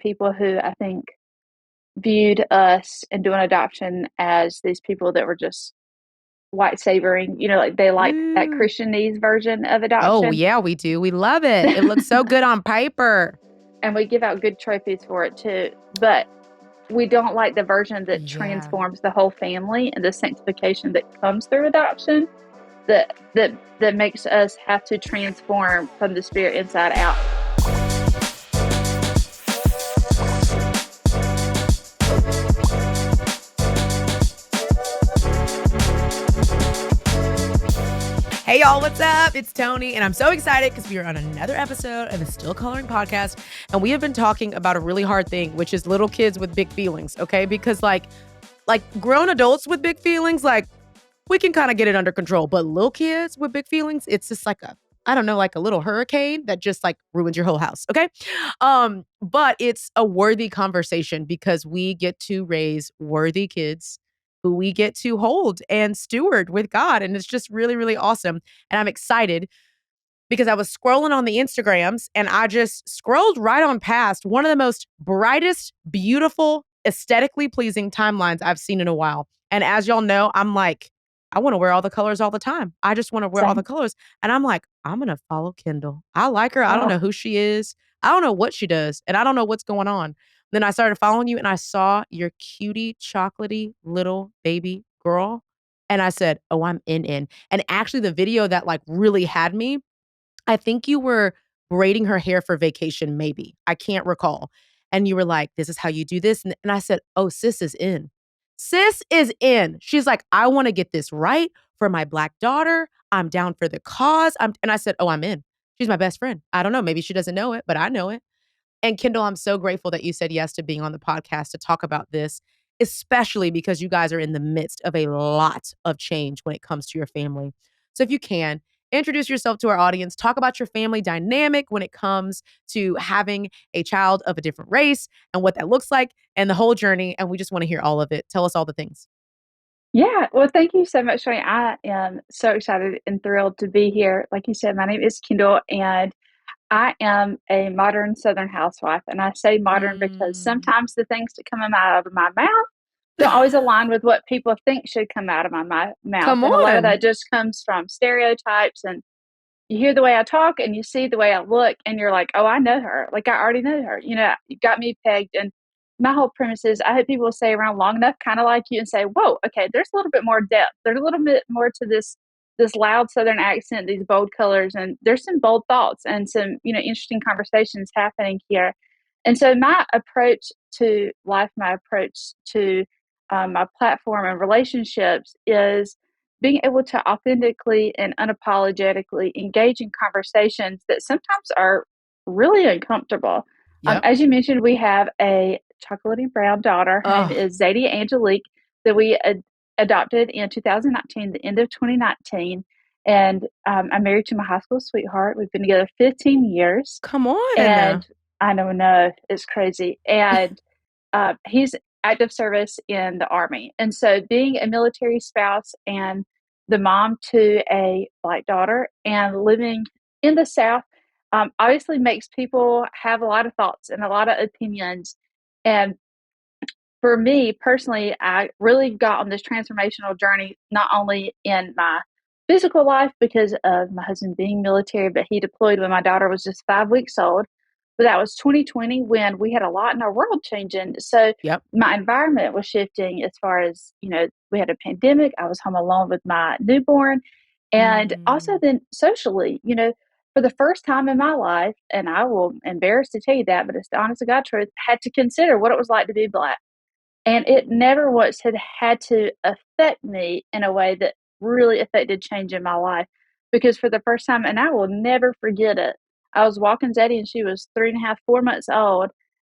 people who I think viewed us and doing adoption as these people that were just white savoring, like they liked that Ooh. Christianese version of Oh, adoption. yeah, we do. We love it. It looks so good on paper. And we give out good trophies for it too. But we don't like the version that Yeah. transforms the whole family and the sanctification that comes through adoption that makes us have to transform from the spirit inside out. Hey, y'all, what's up? It's Toni, and I'm so excited because we are on another episode of the Still Coloring podcast, and we have been talking about a really hard thing, which is little kids with big feelings, okay? Because, like grown adults with big feelings, like, we can kind of get it under control, but little kids with big feelings, it's just like I don't know, like a little hurricane that just, like, ruins your whole house, okay? But it's a worthy conversation because we get to raise worthy kids who we get to hold and steward with God. And it's just really, really awesome. And I'm excited because I was scrolling on the Instagrams and I just scrolled right on past one of the most brightest, beautiful, aesthetically pleasing timelines I've seen in a while. And as y'all know, I'm like, I want to wear all the colors all the time. I just want to wear all the Same. colors. And I'm like, I'm going to follow Kendall. I like her. I don't Oh, know who she is. I don't know what she does. And I don't know what's going on. Then I started following you and I saw your cutie, chocolatey little baby girl. And I said, oh, I'm in. And actually, the video that like really had me, I think you were braiding her hair for vacation, maybe. I can't recall. And you were like, this is how you do this. And I said, oh, sis is in. Sis is in. She's like, I want to get this right for my Black daughter. I'm down for the cause. And I said, oh, I'm in. She's my best friend. I don't know. Maybe she doesn't know it, but I know it. And Kendall, I'm so grateful that you said yes to being on the podcast to talk about this, especially because you guys are in the midst of a lot of change when it comes to your family. So if you can, introduce yourself to our audience, talk about your family dynamic when it comes to having a child of a different race and what that looks like and the whole journey. And we just want to hear all of it. Tell us all the things. yeah. Well, thank you so much, Tony. I am so excited and thrilled to be here. Like you said, my name is Kendall, and I am a modern Southern housewife. And I say modern because Mm. sometimes the things that come out of my mouth don't always align with what people think should come out of my mouth. Come And a lot of on. that just comes from stereotypes, and you hear the way I talk and you see the way I look, and you're like, oh, I know her. Like, I already know her. You got me pegged. And my whole premise is I hope people stay around long enough, kind of like you, and say, whoa, okay, there's a little bit more depth. There's a little bit more to this loud Southern accent, these bold colors, and there's some bold thoughts and some, interesting conversations happening here. And so my approach to life, my approach to my platform and relationships is being able to authentically and unapologetically engage in conversations that sometimes are really uncomfortable. Yep. As you mentioned, we have a chocolatey brown daughter. Her name Oh, is Zadie Angelique that we adopted in 2019, the end of 2019. And I'm married to my high school sweetheart. We've been together 15 years. come on. And I know, no, it's crazy. And he's active service in the Army. And so being a military spouse and the mom to a Black daughter and living in the South obviously makes people have a lot of thoughts and a lot of opinions. And for me personally, I really got on this transformational journey, not only in my physical life because of my husband being military, but he deployed when my daughter was just 5 weeks old. But that was 2020 when we had a lot in our world changing. So Yep. my environment was shifting as far as, we had a pandemic. I was home alone with my newborn. And also Mm. then socially, for the first time in my life, and I will embarrass to tell you that, but it's the honest to God truth, had to consider what it was like to be Black. And it never once had to affect me in a way that really affected change in my life. Because for the first time, and I will never forget it, I was walking Zadie and she was 3.5, 4 months old,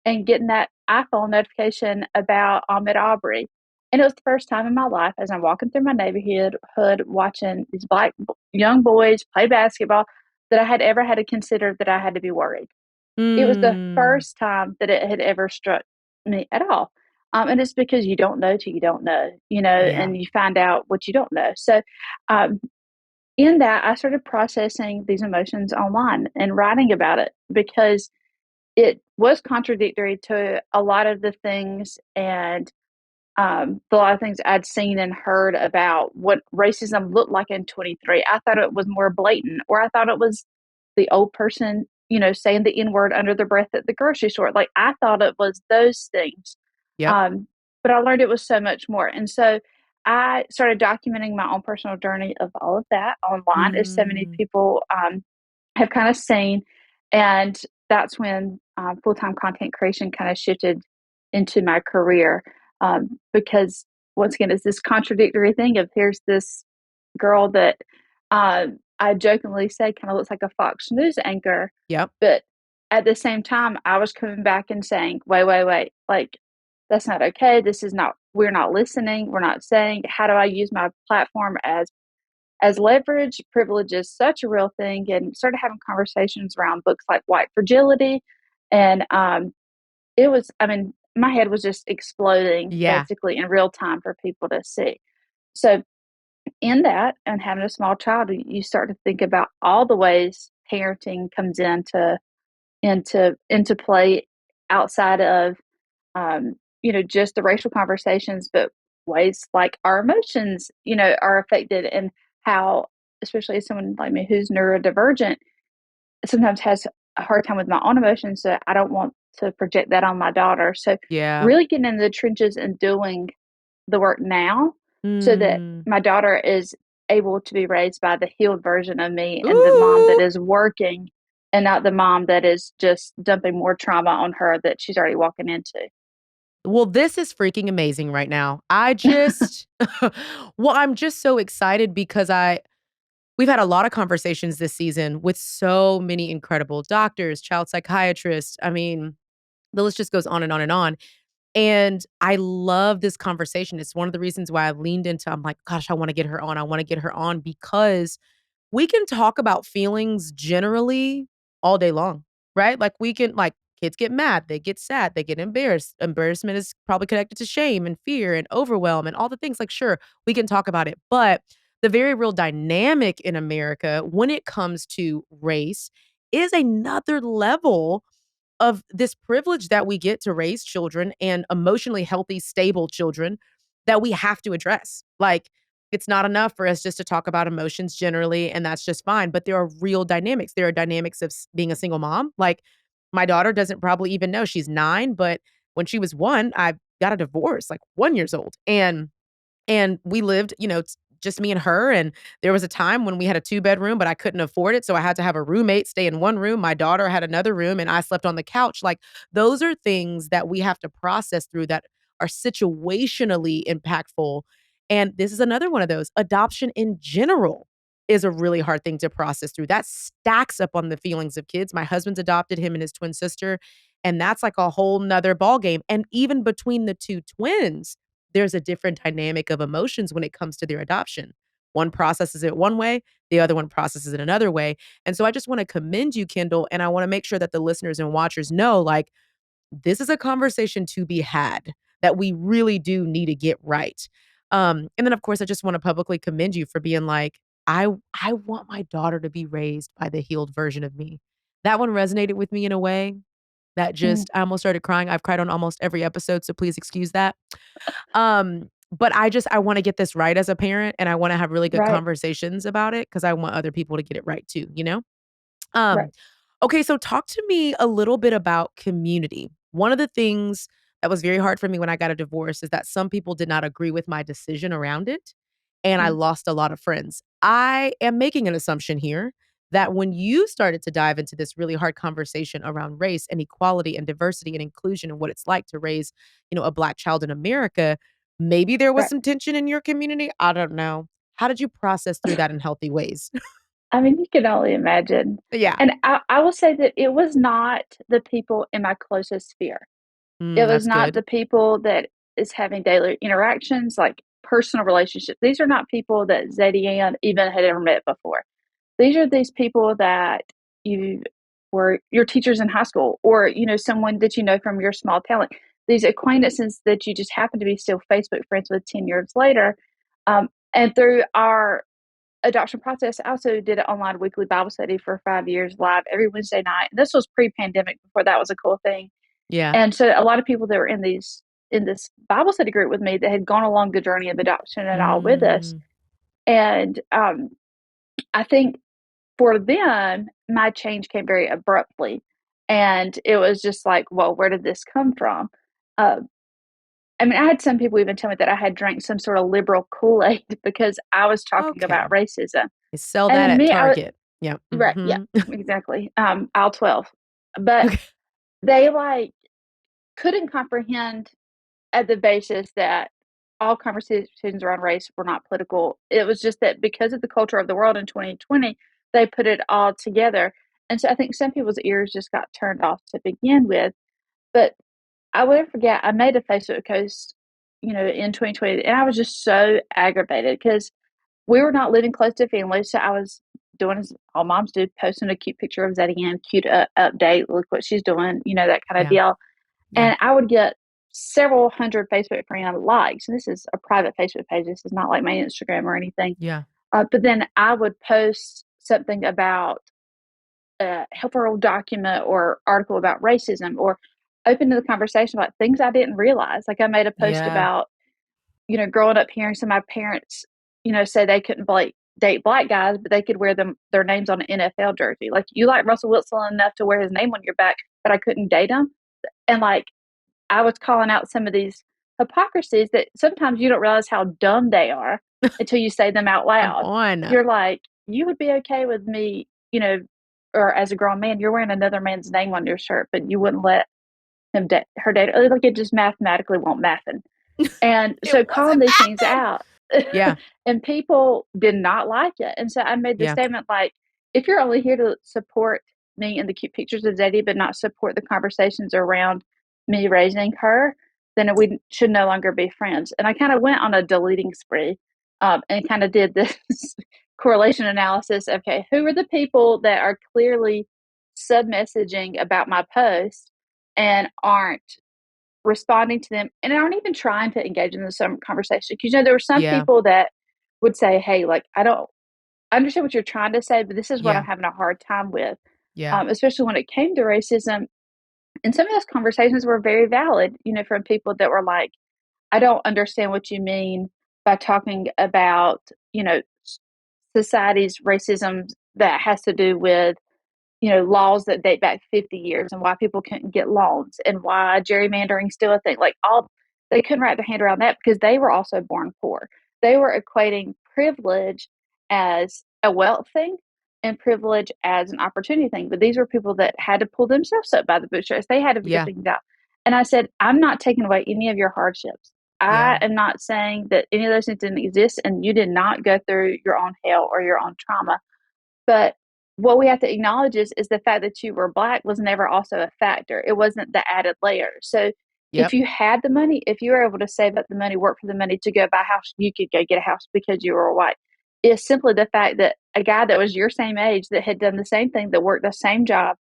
and getting that iPhone notification about Ahmed Aubrey. And it was the first time in my life as I'm walking through my neighborhood watching these Black young boys play basketball that I had ever had to consider that I had to be worried. It was the Mm. first time that it had ever struck me at all. And it's because you don't know till you don't know, Yeah. and you find out what you don't know. So, um, in that, I started processing these emotions online and writing about it because it was contradictory to a lot of the things and a lot of things I'd seen and heard about what racism looked like in 23. I thought it was more blatant, or I thought it was the old person, saying the N word under their breath at the grocery store. Like I thought it was those things. Yep. Um, but I learned it was so much more. And so I started documenting my own personal journey of all of that online, as so many Mm. people have kind of seen. And that's when full time content creation kind of shifted into my career because, once again, it's this contradictory thing of here's this girl that I jokingly say kind of looks like a Fox News anchor, Yep. but at the same time, I was coming back and saying, wait, wait, wait, like that's not okay. This is not, we're not listening. We're not saying, how do I use my platform as leverage? Privilege is such a real thing, and started having conversations around books like White Fragility. And it was, I mean, my head was just exploding Yeah. basically in real time for people to see. So, in that, and having a small child, you start to think about all the ways parenting comes into play outside of just the racial conversations, but ways like our emotions, are affected, and how, especially as someone like me who's neurodivergent, sometimes has a hard time with my own emotions. So I don't want to project that on my daughter. So Yeah. really getting in the trenches and doing the work now so that Mm. my daughter is able to be raised by the healed version of me and the mom that Ooh. is working, and not the mom that is just dumping more trauma on her that she's already walking into. Well, this is freaking amazing right now. I just well, I'm just so excited because we've had a lot of conversations this season with so many incredible doctors, child psychiatrists. I mean, the list just goes on and on and on. And I love this conversation. It's one of the reasons why I've leaned into I'm like, gosh, I want to get her on. I want to get her on because we can talk about feelings generally all day long, right? Like we can like kids get mad, they get sad, they get embarrassed. Embarrassment is probably connected to shame and fear and overwhelm and all the things. Like, sure, we can talk about it. But the very real dynamic in America when it comes to race is another level of this privilege that we get to raise children and emotionally healthy, stable children that we have to address. Like, it's not enough for us just to talk about emotions generally, and that's just fine. But there are real dynamics. There are dynamics of being a single mom. Like, my daughter doesn't probably even know she's 9, but when she was 1, I got a divorce, like 1 years old. And we lived, just me and her, and there was a time when we had a two-bedroom, but I couldn't afford it, so I had to have a roommate stay in one room, my daughter had another room, and I slept on the couch, like, those are things that we have to process through that are situationally impactful, and this is another one of those. Adoption in general is a really hard thing to process through. That stacks up on the feelings of kids. My husband's adopted him and his twin sister, and that's like a whole nother ball game, and even between the 2 twins, there's a different dynamic of emotions when it comes to their adoption. One processes it one way, the other one processes it another way. And so I just want to commend you, Kendall, and I want to make sure that the listeners and watchers know like this is a conversation to be had that we really do need to get right. And then of course I just want to publicly commend you for being like I want my daughter to be raised by the healed version of me. That one resonated with me in a way that Mm, just I almost started crying. I've cried on almost every episode, so please excuse that. But I wanna get this right as a parent, and I wanna have really good right, conversations about it because I want other people to get it right too, you know? right. Um, okay, so talk to me a little bit about community. One of the things that was very hard for me when I got a divorce is that some people did not agree with my decision around it, and I Mm. lost a lot of friends. I am making an assumption here that when you started to dive into this really hard conversation around race and equality and diversity and inclusion and what it's like to raise, a Black child in America, maybe there was Right. some tension in your community. I don't know. How did you process through that in healthy ways? I mean, you can only imagine. Yeah. And I will say that it was not the people in my closest sphere. It was That's not good. the people that is having daily interactions, like personal relationships. These are not people that Zadian even had ever met before. These are these people that you were your teachers in high school, or someone that you know from your small town. Like, these acquaintances that you just happen to be still Facebook friends with 10 years later. And through our adoption process, I also did an online weekly Bible study for 5 years live every Wednesday night. This was pre-pandemic, before that was a cool thing. Yeah. And so a lot of people that were in this Bible study group with me that had gone along the journey of adoption and all with us. Mm. And I think for them, my change came very abruptly. And it was just like, well, where did this come from? Uh, I mean, I had some people even tell me that I had drank some sort of liberal Kool-Aid because I was talking about Okay. racism. They sell And that then at me, Target. Yeah. right, yeah, Mhm. exactly. Aisle 12. But Okay. they like couldn't comprehend at the basis that all conversations around race were not political. It was just that because of the culture of the world in 2020, they put it all together. And so I think some people's ears just got turned off to begin with. But I will never forget, I made a Facebook post, in 2020, and I was just so aggravated because we were not living close to family. So I was doing as all moms do, posting a cute picture of Zeddy Ann, cute update, look what she's doing, that kind of Yeah. deal. Yeah. And I would get several hundred Facebook friend likes. And this is a private Facebook page. This is not like my Instagram or anything. Yeah. But then I would post something about a helpful document or article about racism or open to the conversation about things I didn't realize. Like I made a post Yeah. about, growing up hearing some of my parents, say they couldn't date black guys, but they could wear their names on an NFL jersey. Like you like Russell Wilson enough to wear his name on your back, but I couldn't date him. And like I was calling out some of these hypocrisies that sometimes you don't realize how dumb they are until you say them out Come loud. on. You're like, you would be okay with me, or as a grown man, you're wearing another man's name on your shirt, but you wouldn't let him her date. Like it just mathematically won't matter. And It so calling wasn't these things nothing. out, Yeah. and people did not like it. And so I made the Yeah. statement like, if you're only here to support me and the cute pictures of Zadie, but not support the conversations around me raising her, then we should no longer be friends. And I kind of went on a deleting spree, and kind of did this correlation analysis. Okay, who are the people that are clearly sub messaging about my post and aren't responding to them and aren't even trying to engage in the conversation? Because there were some Yeah. people that would say, hey, like I understand what you're trying to say, but this is what I'm Yeah. having a hard time with, Yeah. especially when it came to racism. And some of those conversations were very valid, from people that were like, I don't understand what you mean by talking about, society's racism that has to do with, laws that date back 50 years and why people couldn't get loans and why gerrymandering's still a thing. Like they couldn't wrap their hand around that because they were also born poor. They were equating privilege as a wealth thing and privilege as an opportunity thing. But these were people that had to pull themselves up by the bootstraps. They had to figure Yeah. things out. And I said, I'm not taking away any of your hardships. I Yeah. am not saying that any of those things didn't exist and you did not go through your own hell or your own trauma. But what we have to acknowledge is the fact that you were black was never also a factor. It wasn't the added layer. So if Yep. you had the money, if you were able to save up the money, work for the money to go buy a house, you could go get a house because you were white. It's simply the fact that a guy that was your same age that had done the same thing, that worked the same job,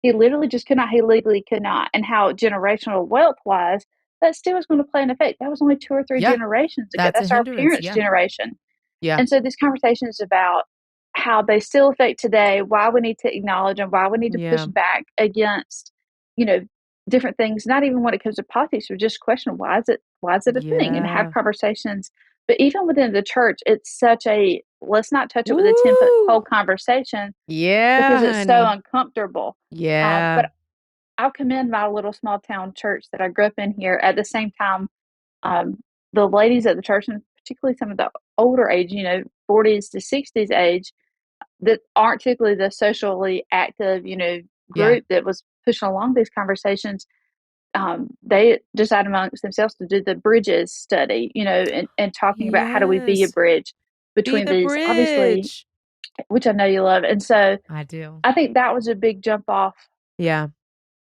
he literally just could not, he legally could not. And how generational wealth wise, that still is going to play an effect. That was only two or three Yeah. generations ago. That's a That's our hindrance. parents' Yeah. generation. Yeah. And so these conversations about how they still affect today, why we need to acknowledge and why we need to push Yeah. back against, you know, different things, not even when it comes to politics, or just question why is it a thing, and have Yeah. conversations. But even within the church, it's such a let's not touch it with a 10-foot Woo. pole conversation Yeah, because it's so honey. uncomfortable. Yeah. But I'll commend my little small town church that I grew up in here. At the same time, um, the ladies at the church, and particularly some of the older age, 40s to 60s age, that aren't typically the socially active, Yeah. group that was pushing along these conversations. They decided amongst themselves to do the bridges study, and talking about how do we be a Yes. bridge Be between the these, obviously, bridge. which I know you love. And so I do. I think that was a big jump off Yeah.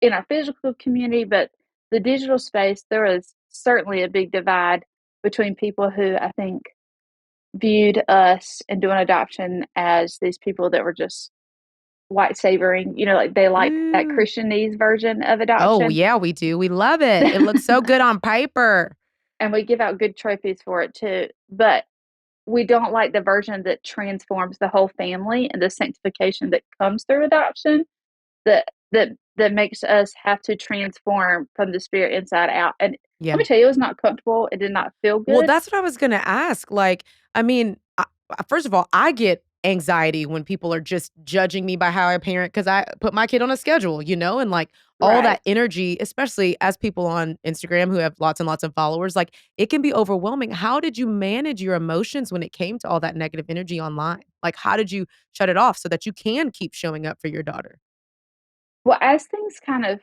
in our physical community, but the digital space, there was certainly a big divide between people who I think viewed us and doing adoption as these people that were just white savoring, like they liked that Ooh. Christianese version of Oh, adoption. yeah, we do. We love it. It looks so good on paper. And we give out good trophies for it too. But we don't like the version that transforms the whole family and the sanctification that comes through adoption. That that makes us have to transform from the spirit inside out. And let Yeah. me tell you, it was not comfortable. It did not feel Well, good. that's what I was gonna ask, like, I mean, first of all, I get anxiety when people are just judging me by how I parent because I put my kid on a schedule, and, like, all Right. that energy, especially as people on Instagram who have lots and lots of followers, like, it can be overwhelming. How did you manage your emotions when it came to all that negative energy online? Like, how did you shut it off so that you can keep showing up for your daughter? Well, as things kind of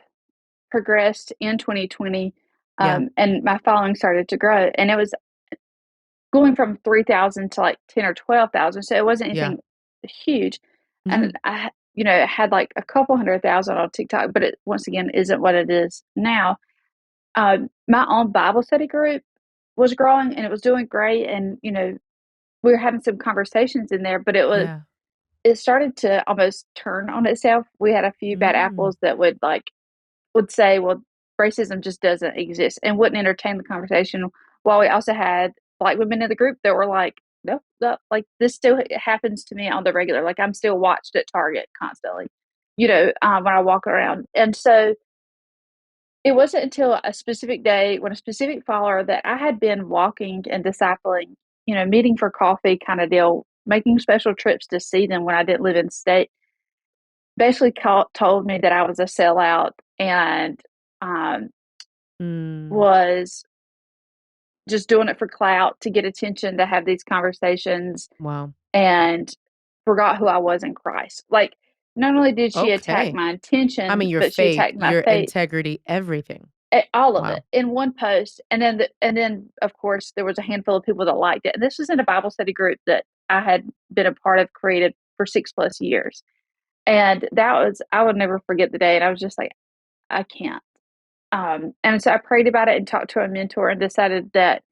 progressed in 2020, Yeah. and my following started to grow, and it was going from 3,000 to like 10 or 12,000. So it wasn't Yeah. anything huge. And Mhm. had like a couple 100,000 on TikTok, but it once again isn't what it is now. My own Bible study group was growing and it was doing great. And, we were having some conversations in there, but Yeah. it started to almost turn on itself. We had a few bad Mm. apples that would say, well, racism just doesn't exist and wouldn't entertain the conversation. While we also had black women in the group that were like, nope, no, like this still happens to me on the regular. Like I'm still watched at Target constantly, when I walk around. And so it wasn't until a specific day when a specific follower that I had been walking and discipling, meeting for coffee kind of deal, making special trips to see them when I didn't live in state, basically told me that I was a sellout and um, Mm. was just doing it for clout to get attention to have these conversations Wow. and forgot who I was in Christ. Like, not only did she attack Okay. my I intention, mean, your but she faith, attacked my your faith, integrity, everything. all of it Wow. in one post. And then, of course, there was a handful of people that liked it. And this was in a Bible study group that I had been a part of, created for 6 plus years. And I would never forget the day. And I was just like, I can't. And so I prayed about it and talked to a mentor and decided that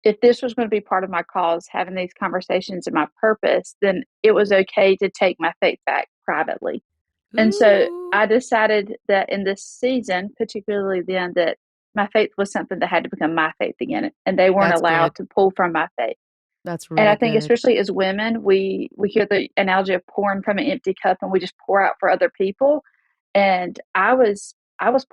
if this was going to be part of my cause, having these conversations and my purpose, then it was okay to take my faith back privately. And so Ooh, I decided that in this season, particularly then, that my faith was something that had to become my faith again, and they weren't that's allowed good. to pull from my faith. That's And I really think good. especially as women, we hear the analogy of pouring from an empty cup and we just pour out for other people. And I was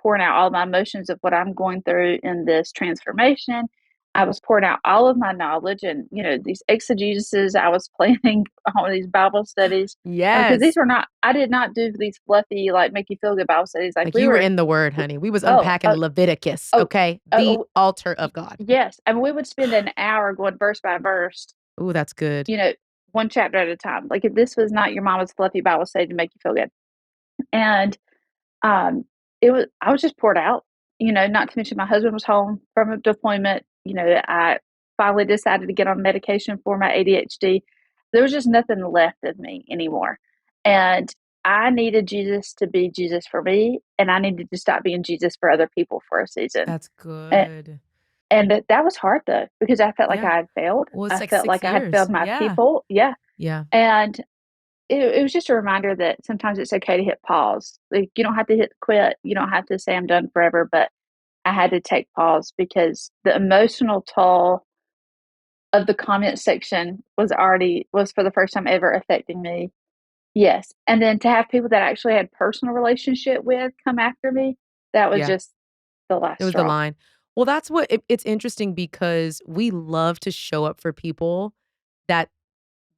pouring out all my emotions of what I'm going through in this transformation. I was pouring out all of my knowledge and these exegeses. I was planning all these Bible studies because these Yes. were not. I did not do these fluffy like make you feel good Bible studies. Like Like, we you were were. in the word, honey. We was Oh, unpacking Leviticus, oh, okay? The oh, altar of God. yes. I mean, we would spend an hour going verse by verse, Ooh, that's good. you know, one chapter at a time. Like if this was not your mama's fluffy Bible study to make you feel good. And um I was just poured out, not to mention my husband was home from a deployment. I finally decided to get on medication for my ADHD. There was just nothing left of me anymore. And I needed Jesus to be Jesus for me, and I needed to stop being Jesus for other people for a season. That's And, good. that was hard though, because I felt like Yeah. I had failed. Well, it's I like felt 6 like I had failed years. my Yeah. people. Yeah. Yeah. And it was just a reminder that sometimes it's okay to hit pause. Like, you don't have to hit quit. You don't have to say I'm done forever, but I had to take pause because the emotional toll of the comment section was for the first time ever affecting me. Yes. And then to have people that I actually had personal relationship with come after me, that was Yeah. just the It last was the straw. line. Well, that's what it's interesting because we love to show up for people that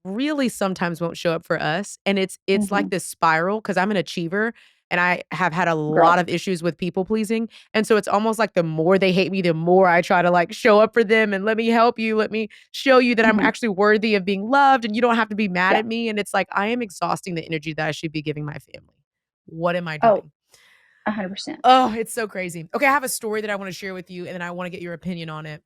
really sometimes won't show up for us, and it's like Mhm. this spiral because 'cause I'm an achiever, and I have had a lot Girl. of issues with people pleasing, and so it's almost like the more they hate me, the more I try to, like, show up for them and, "Let me help you, let me show you that I'm Mhm. actually worthy of being loved, and you don't have to be mad Yeah. at me," and it's like, I am exhausting the energy that I should be giving my family. What am I Oh, doing? 100%. Oh, it's so crazy. Okay, I have a story that I wanna share with you, and then I wanna get your opinion on it.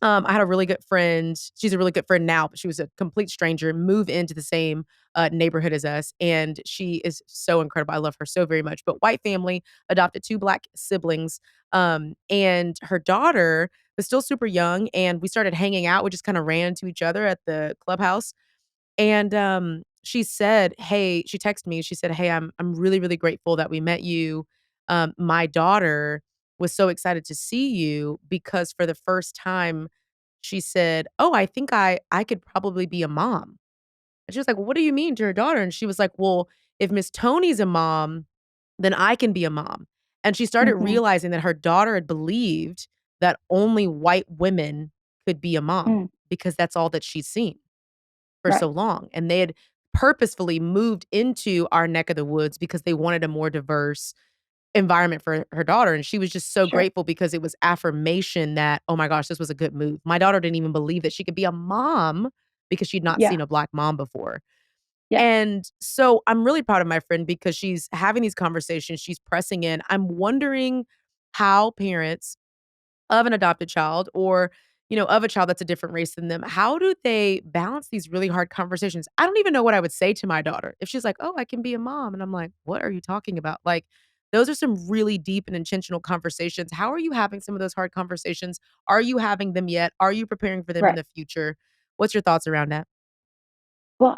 I had a really good friend. She's a really good friend now, but she was a complete stranger, move into the same, neighborhood as us, and she is so incredible. I love her so very much, but white family, adopted 2 black siblings, and her daughter was still super young, and we started hanging out. We just kinda ran into each other at the clubhouse, and, she said, "Hey," she texted me, she said, "Hey, I'm really, really grateful that we met you. My daughter was so excited to see you because for the first time," she said, "Oh, I think I could probably be a mom." And she was like, "What do you mean?" to her daughter, and she was like, "Well, if Miss Tony's a mom, then I can be a mom. And she started Mhm. realizing that her daughter had believed that only white women could be a mom Mm. because that's all that she's seen for so Right. long. And they had purposefully moved into our neck of the woods because they wanted a more diverse environment for her daughter. And she was just so Sure. grateful because it was affirmation that, oh my gosh, this was a good move. My daughter didn't even believe that she could be a mom because she'd not Yeah. seen a black mom before. Yeah. And so I'm really proud of my friend because she's having these conversations, she's pressing in. I'm wondering how parents of an adopted child or, of a child that's a different race than them, how do they balance these really hard conversations? I don't even know what I would say to my daughter if she's like, "Oh, I can be a mom." And I'm like, "What are you talking about?" Like, those are some really deep and intentional conversations. How are you having some of those hard conversations? Are you having them yet? Are you preparing for them in Right. the future? What's your thoughts around that? Well,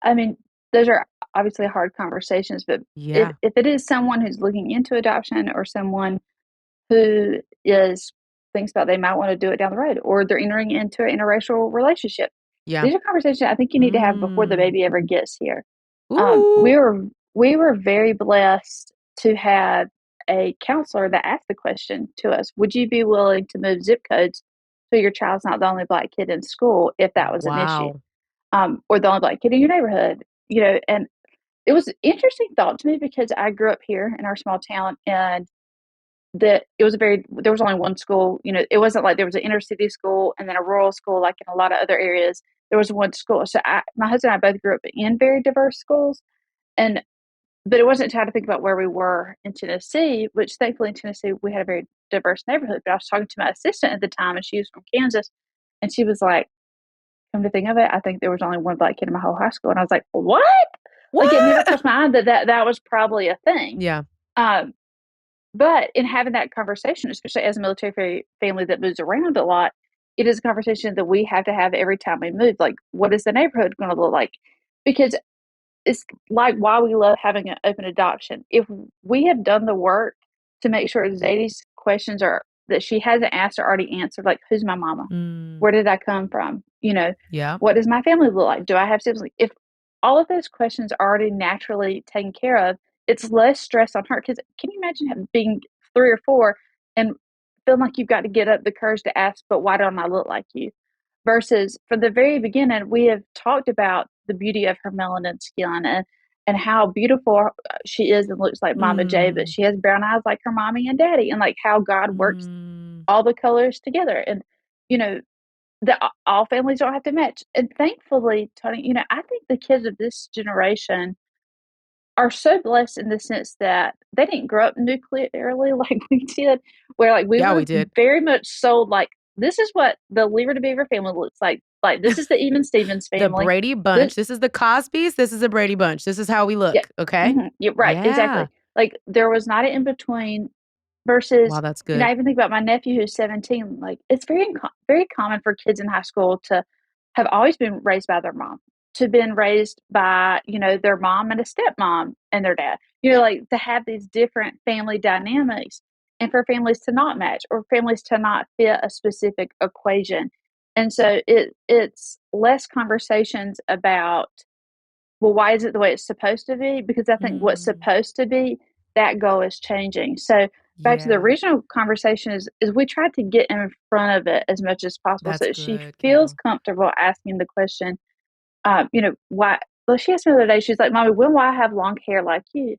I mean, those are obviously hard conversations, but if Yeah. if it is someone who's looking into adoption or someone who is thinks about they might wanna do it down the road, or they're entering into an interracial relationship, Yeah. these are conversations I think you need to have before the Mm. baby ever gets here. Um, Ooh. we were we were very blessed to have a counselor that asked the question to us, "Would you be willing to move zip codes so your child's not the only black kid in school if that was an issue?" Wow. Or the only black kid in your neighborhood, and it was an interesting thought to me because I grew up here in our small town and there was only one school, it wasn't like there was an inner city school and then a rural school like in a lot of other areas. There was one school. So my husband and I both grew up in very diverse schools and but it wasn't until I had to think about where we were in Tennessee, which thankfully in Tennessee we had a very diverse neighborhood. But I was talking to my assistant at the time and she was from Kansas and she was like, come to think of it, I think there was only one black kid in my whole high school. And I was like, what? Like it never What? crossed my mind that was probably a thing. Yeah. Um, but in having that conversation, especially as a military family that moves around a lot, it is a conversation that we have to have every time we move. Like, what is the neighborhood going to look like? Because it's like why we love having an open adoption. If we have done the work to make sure Zadie's questions are that she hasn't asked or already answered, like who's my mama? Mm. Where did I come from? Yeah. What does my family look like? Do I have siblings? If all of those questions are already naturally taken care of, it's less stress on her. Because can you imagine being 3 or 4 and feeling like you've got to get up the courage to ask, but why don't I look like you? Versus from the very beginning, we have talked about the beauty of her melanin skin and how beautiful she is and looks like Mama J, but Mm. she has brown eyes like her mommy and daddy, and like how God works Mm. all the colors together. And you know, all families don't have to match. And thankfully, Tony, I think the kids of this generation are so blessed in the sense that they didn't grow up nuclearly like we did, where like we Yeah, we were did. very much sold like this is what the Lever to Beaver family looks like. Like this is the Even Stevens The family. Brady This Bunch. This is the Cosbys, this is a Brady Bunch. This is how we Yeah. look, okay? Mhm. You're right, Yeah. exactly. Like, there was not an in between Wow, versus that's I good. even think about my nephew who's 17, like, it's very common for kids in high school to have always been raised by their mom, to been raised by, their mom and a stepmom and their dad. Like, to have these different family dynamics and for families to not match or families to not fit a specific equation. And so it's less conversations about well, why is it the way it's supposed to be? Because I think what's Mm. supposed to be, that goal is changing. So back to the Yeah. original conversation is we tried to get in front of it as much as possible so That's that she good, feels Kendall. comfortable asking the question, why well, she asked me the other day, she's like, Mommy, when will I have long hair like you?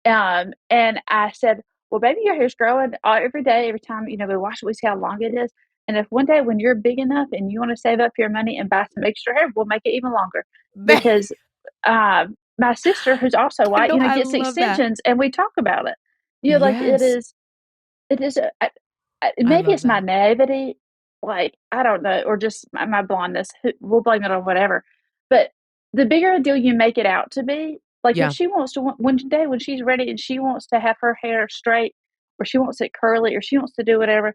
And I said, well, baby, your hair's growing every day, every time, we wash it, we see how long it is. And if one day when you're big enough and you want to save up your money and buy some extra hair, we'll make it even longer. Because my sister, who's also white, Kendall, I gets love that. extensions and we talk about it. Like Yes. it is, I maybe love it's my that. naivety, like, I don't know, or just my blondness, we'll blame it on whatever, but the bigger a deal you make it out to be, like, if Yeah, she wants to one day when she's ready and she wants to have her hair straight, or she wants it curly, or she wants to do whatever,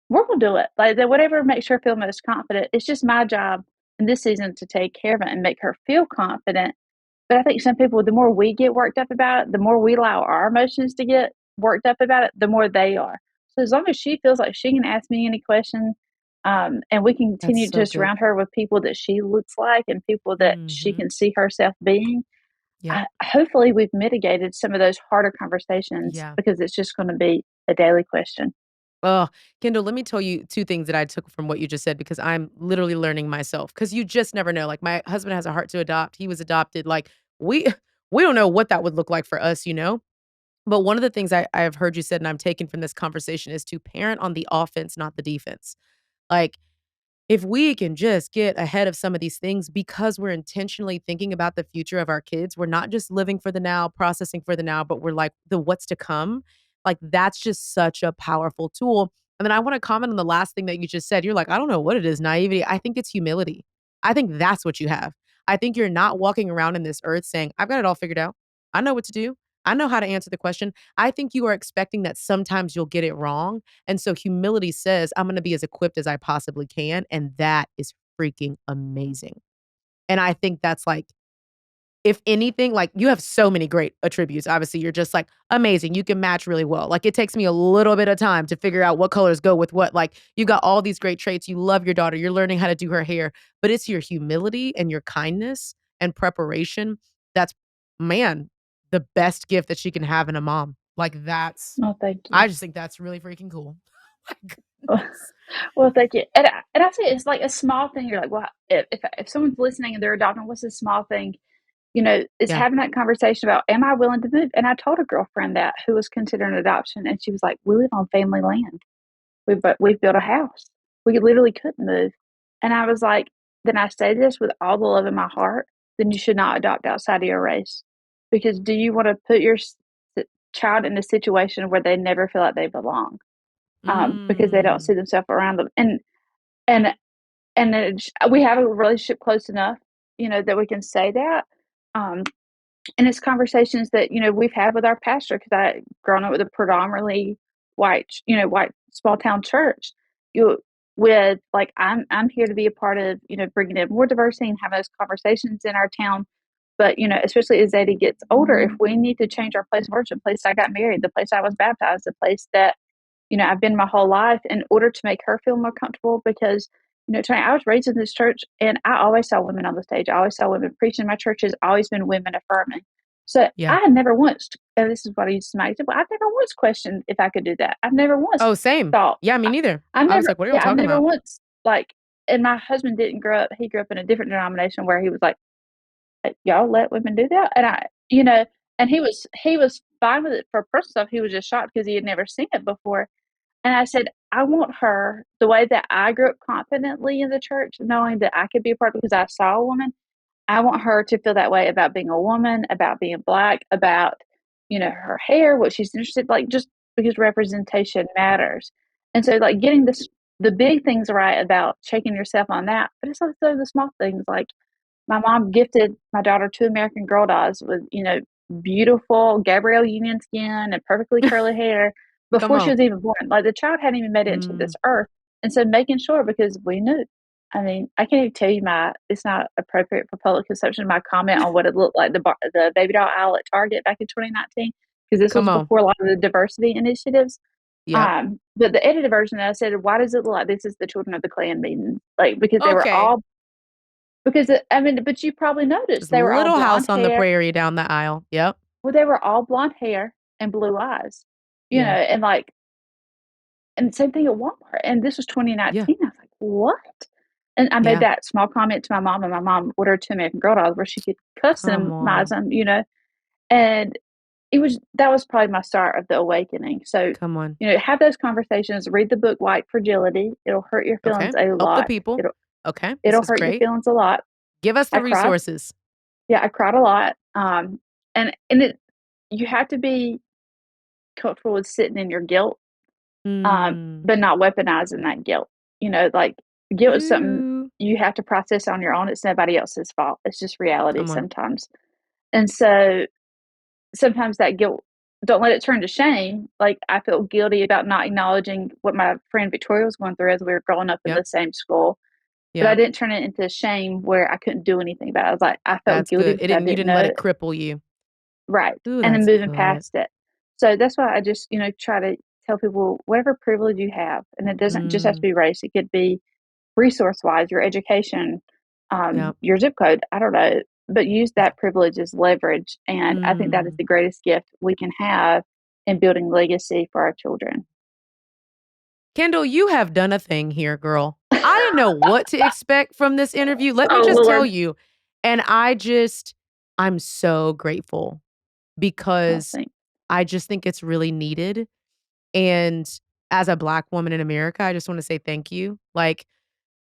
we're gonna do it, like, that whatever makes her feel most confident, it's just my job in this season to take care of it and make her feel confident. But I think some people, the more we get worked up about it, the more we allow our emotions to get worked up about it, the more they are. So as long as she feels like she can ask me any question, and we can that's continue to so just good. surround her with people that she looks like and people that she Mhm. can see herself being, Yep. hopefully we've mitigated some of those harder conversations Yeah. because it's just going to be a daily question. Oh, Kendall, let me tell you 2 things that I took from what you just said because I'm literally learning myself. Because you just never know. Like, my husband has a heart to adopt. He was adopted. Like, we we don't know what that would look like for us, you know? But one of the things I have heard you said and I'm taking from this conversation is to parent on the offense, not the defense. Like, if we can just get ahead of some of these things because we're intentionally thinking about the future of our kids, we're not just living for the now, processing for the now, but we're like the what's to come. Like that's just such a powerful tool. And then I want to comment on the last thing that you just said. You're like, I don't know what it is, naivety. I think it's humility. I think that's what you have. I think you're not walking around in this earth saying, I've got it all figured out. I know what to do. I know how to answer the question. I think you are expecting that sometimes you'll get it wrong and so humility says, I'm going to be as equipped as I possibly can. And that is freaking amazing. And I think that's like, if anything, like you have so many great attributes. Obviously, you're just like amazing. You can match really well. Like it takes me a little bit of time to figure out what colors go with what. Like you got all these great traits. You love your daughter. You're learning how to do her hair, but it's your humility and your kindness and preparation. That's, man, the best gift that she can have in a mom. Like that's, Oh, thank you. I just think that's really freaking cool. My Well, goodness. well, thank you. And I say it's like a small thing. You're like, well, if someone's listening and they're adopting, what's a small thing? Is Yeah. having that conversation about, am I willing to move? And I told a girlfriend that who was considering adoption, and she was like, we live on family land. We've built a house. We literally couldn't move. And I was like, then I say this with all the love in my heart, then you should not adopt outside of your race. Because do you want to put your child in a situation where they never feel like they belong? Because they don't Mm. see themselves around them. And we have a relationship close enough, that we can say that. Um, and it's conversations that we've had with our pastor because I grown up with a predominantly white small town church. You with like I'm here to be a part of bringing in more diversity and have those conversations in our town. But especially as Zadie gets older, if we need to change our place of worship, the place I got married, the place I was baptized, the place that I've been my whole life in order to make her feel more comfortable because, Tony, I was raised in this church and I always saw women on the stage. I always saw women preaching. My church has always been women affirming. So Yeah. I had never once, and this is what I used to my example, I've never once questioned if I could do that. I've never once Oh, same. thought, Yeah, me neither. I've I was never, like, "What are y'all yeah, I've talking never about?" once like, and my husband didn't grow up, he grew up in a different denomination where he was like, y'all let women do that? And he was fine with it for personal stuff. He was just shocked because he had never seen it before. And I said, I want her the way that I grew up confidently in the church, knowing that I could be a part because I saw a woman. I want her to feel that way about being a woman, about being black, about, her hair, what she's interested, like just because representation matters. And so like getting the big things right about checking yourself on that, but it's also the small things like my mom gifted my daughter 2 American Girl dolls with, beautiful Gabrielle Union skin and perfectly curly hair Come before she on. was even born. Like, the child hadn't even made it into this Mm. earth, and so making sure because we knew. I mean, I can't even tell you it's not appropriate for public consumption, my comment on what it looked like, the baby doll aisle at Target back in 2019, because this was Come on. before a lot of the diversity initiatives. Yep. But the edited version, I said, "Why does it look like this is the children of the Klan meeting?" Like, because they were Okay. all because I mean, but you probably noticed Just they were all Little blonde House on the hair. Prairie down the aisle. Yep. Well, they were all blonde hair and blue eyes, Yeah. and like, and same thing at Walmart. And this was Yeah. 2019. I was like, what? And I made Yeah. that small comment to my mom, and my mom ordered 2 American Girl dolls where she could Come customize on. them. And that was probably my start of the awakening. So, Come on. have those conversations. Read the book White Fragility. It'll hurt your Okay. feelings a Help the lot. people. It'll Okay. This it'll is hurt your great. feelings a lot. Give us I the cried. resources. Yeah, I cried a lot. And it you have to be comfortable with sitting in your guilt, Mm. but not weaponizing that guilt. Like guilt is something Ooh. you have to process on your own. It's nobody else's fault. It's just reality Come on. sometimes. And so sometimes that guilt, don't let it turn to shame. Like I feel guilty about not acknowledging what my friend Victoria was going through as we were growing up in Yep. the same school. But I Yep. didn't turn it into shame where I couldn't do anything about it. I was like, I felt That's guilty good. because I You didn't didn't let know. it cripple you. Right, Ooh, and then that's moving good. past it. So that's why I just, try to tell people whatever privilege you have, and it doesn't just have to Mm. be race, it could be resource-wise, your education, Yep. your zip code, I don't know, but use that privilege as leverage. And I think that is Mm. the greatest gift we can have in building legacy for our children. Kendall, you have done a thing here, girl. I didn't know what to expect from this interview. Let me Oh, just tell Lord. you. And I'm so grateful Oh, because thanks. I just think it's really needed. And as a Black woman in America, I just want to say thank you. Like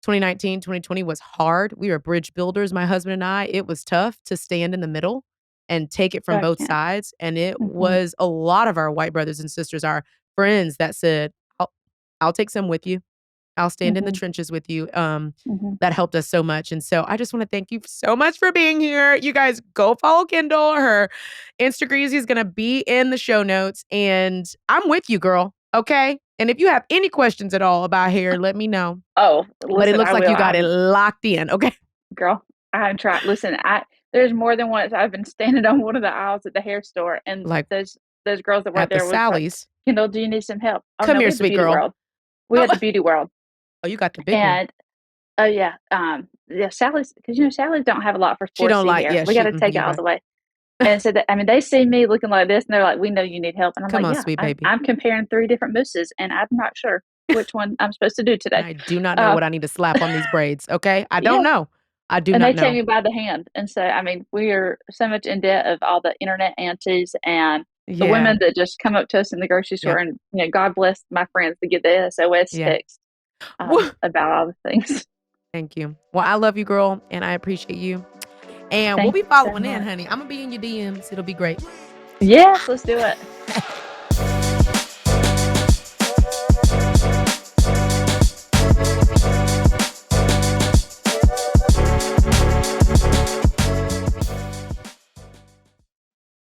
2019, 2020 was hard. We were bridge builders, my husband and I. It was tough to stand in the middle and take it from I both can't. sides. And it Hmm. was a lot of our white brothers and sisters, our friends that said, I'll take some with you. I'll stand in the Hmm. trenches with you. Hmm. That helped us so much. And so I just want to thank you so much for being here. You guys go follow Kendall. Her Instagram is going to be in the show notes. And I'm with you, girl. Okay. And if you have any questions at all about hair, let me know. Oh, But it listen, looks I like will. you got it I'm locked in. Okay. girl. I'm trying. Listen, I there's more than once I've been standing on one of the aisles at the hair store, and Like those girls that work at the there was like, Sally's. Kendall, do you need some help? Oh Come no, here, we had the sweet beauty girl. world. We Oh, had the beauty world, oh, you got the big one. and oh yeah, yeah, Sally's because Sally's don't have a lot for She don't 4C like, hair. yeah, We got to take it you're all right. the way. And so that I mean, they see me looking like this, and they're like, "We know you need help." And I'm Come like, on, "Yeah, sweet baby. I'm comparing 3 different mousses, and I'm not sure which one I'm supposed to do And today." I do not know Uh, what I need to slap on these braids. Okay. I don't yeah, know. I do and they not take know. me by the hand, and so I mean, we are so much in debt of all the internet aunties and the Yeah. women that just come up to us in the grocery store, Yep. and God bless my friends to get the SOS Yeah. text about all the things. Thank you. Well, I love you, girl, and I appreciate you. And we'll Thank be you so following in, much. honey. I'm gonna be in your DMs. It'll be great. Yes, let's do it.